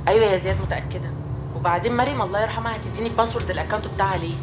ايوه يا زياد متاكده. وبعدين مريم الله يرحمها هتديني الباسورد الاكونت بتاعها ليه؟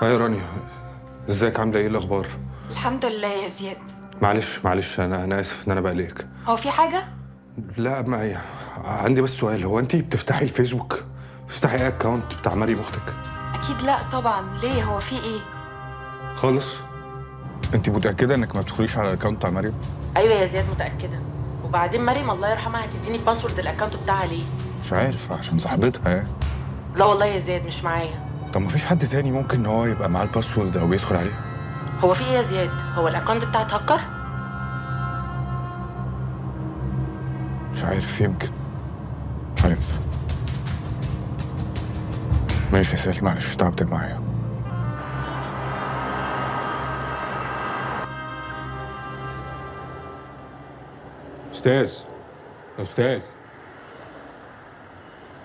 يا رانيا، ازيك؟ عامله ايه؟ الاخبار؟ الحمد لله يا زياد. معلش انا اسف ان انا بقلقك. هو في حاجة؟ لا، ما عندي بس سؤال. هو انت بتفتحي الفيسبوك؟ بتفتحي ايه اكونت بتاع مريم اختك؟ أكيد لا طبعا. ليه؟ هو في إيه؟ خالص؟ انت متاكده انك ما بتدخليش على الاكونت بتاع مريم؟ ايوه يا زياد متاكده. وبعدين مريم الله يرحمها هتديني الباسورد الاكونت بتاعها ليه؟ مش عارف، عشان صاحبتها يعني. لا والله يا زياد مش معايا. طب ما فيش حد تاني ممكن ان هو يبقى معاه الباسورد او يدخل عليه؟ هو في ايه يا زياد؟ هو الاكونت بتاعها اتهكر؟ مش عارف، يمكن. مش عارف. ماشي يا سالي، معلش تعبتك معايا. أستاذ، يا أستاذ،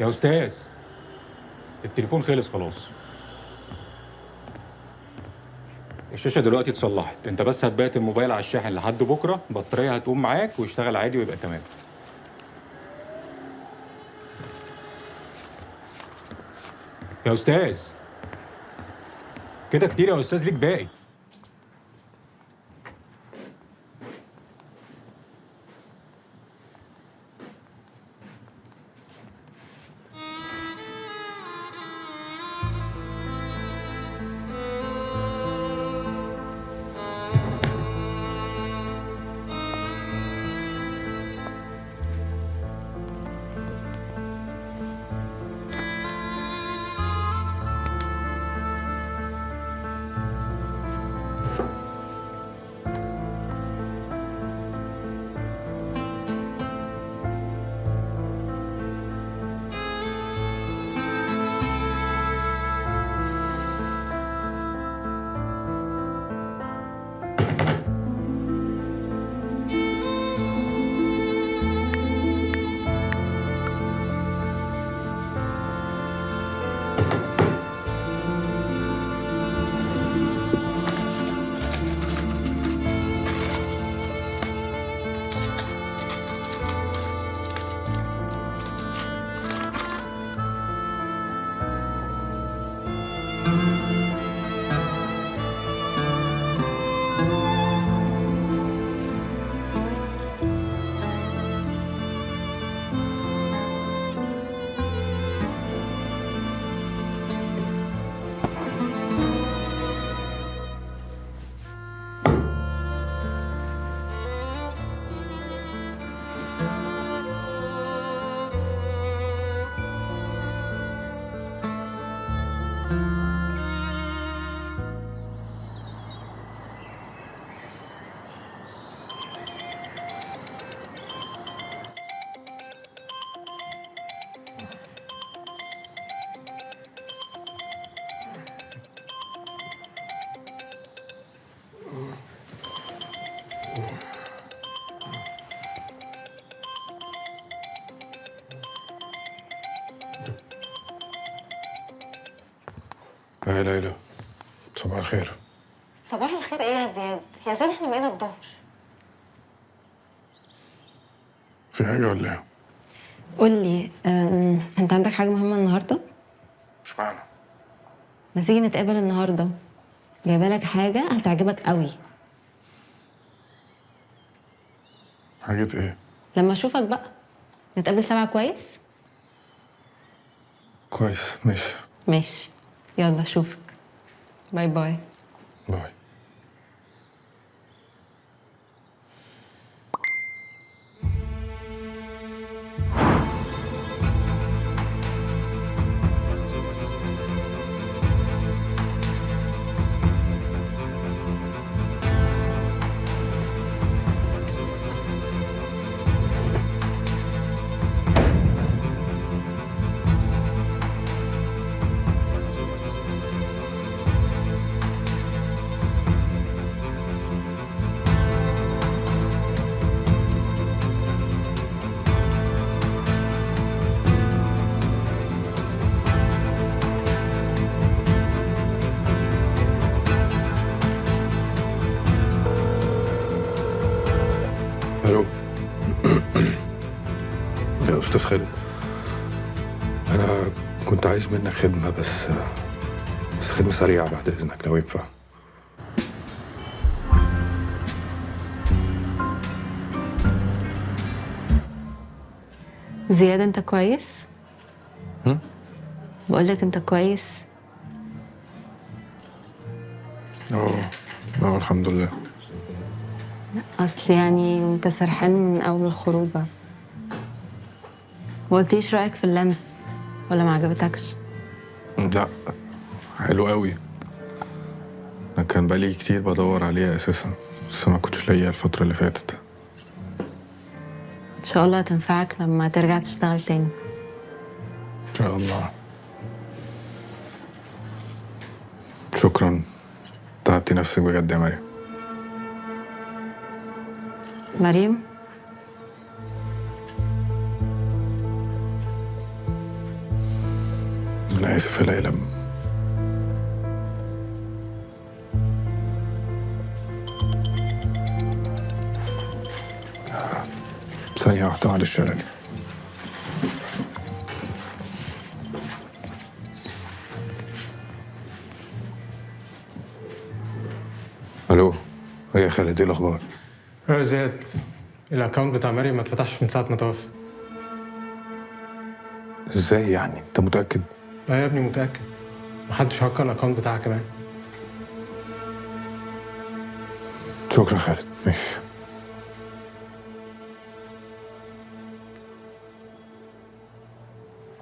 يا أستاذ، التليفون خلص خلاص. الشاشة دلوقتي اتصلحت، أنت بس هتبات الموبايل على الشاحن لحد بكرة، البطارية هتقوم معاك ويشتغل عادي ويبقى تمام. يا أستاذ، كده كتير يا أستاذ، ليك باقي. يا ليلى، صباح الخير. صباح الخير إيه يا زياد؟ يا زياد إحنا بقينا الظهر. في حاجة ولا ايه؟ قول لي انت عندك حاجه مهمه النهارده؟ مش معنى. ما تيجي نتقابل النهارده، جايبه لك حاجه هتعجبك قوي. حاجة ايه؟ لما اشوفك بقى نتقابل 7 كويس. كويس، ماشي. ماشي، يلا اشوفك. باي باي. باي. الو. يا استاذ خالد، انا كنت عايز منك خدمه بس خدمه سريعه بعد اذنك لو ينفع. زياد انت كويس؟ هم؟ بقول لك انت كويس؟ اه الحمد لله. اصل يعني انت سرحان من اول الخروجه. ما قلتيش رايك في اللمس ولا ما عجبتكش؟ لا، حلو قوي. انا كان بقالي كتير بدور عليها اساسا، بس ما كنتش لاقيها الفتره اللي فاتت. ان شاء الله هتنفعك لما ترجع تشتغل تاني. ان شاء الله. شكرا، تعبتي نفسك بجد يا مريم. مريم، انا اسف يا ليلى. ثانية واحدة معلش يا ليلى. الو، ايه يا خالد، ايه الاخبار؟ يا زياد، الاكونت بتاع مريم ما اتفتحش من ساعة ما توفى. ازاي يعني؟ انت متأكد؟ لا يا ابني متأكد، محدش هكر الاكونت بتاعها كمان. شكرا خالد، ماشي.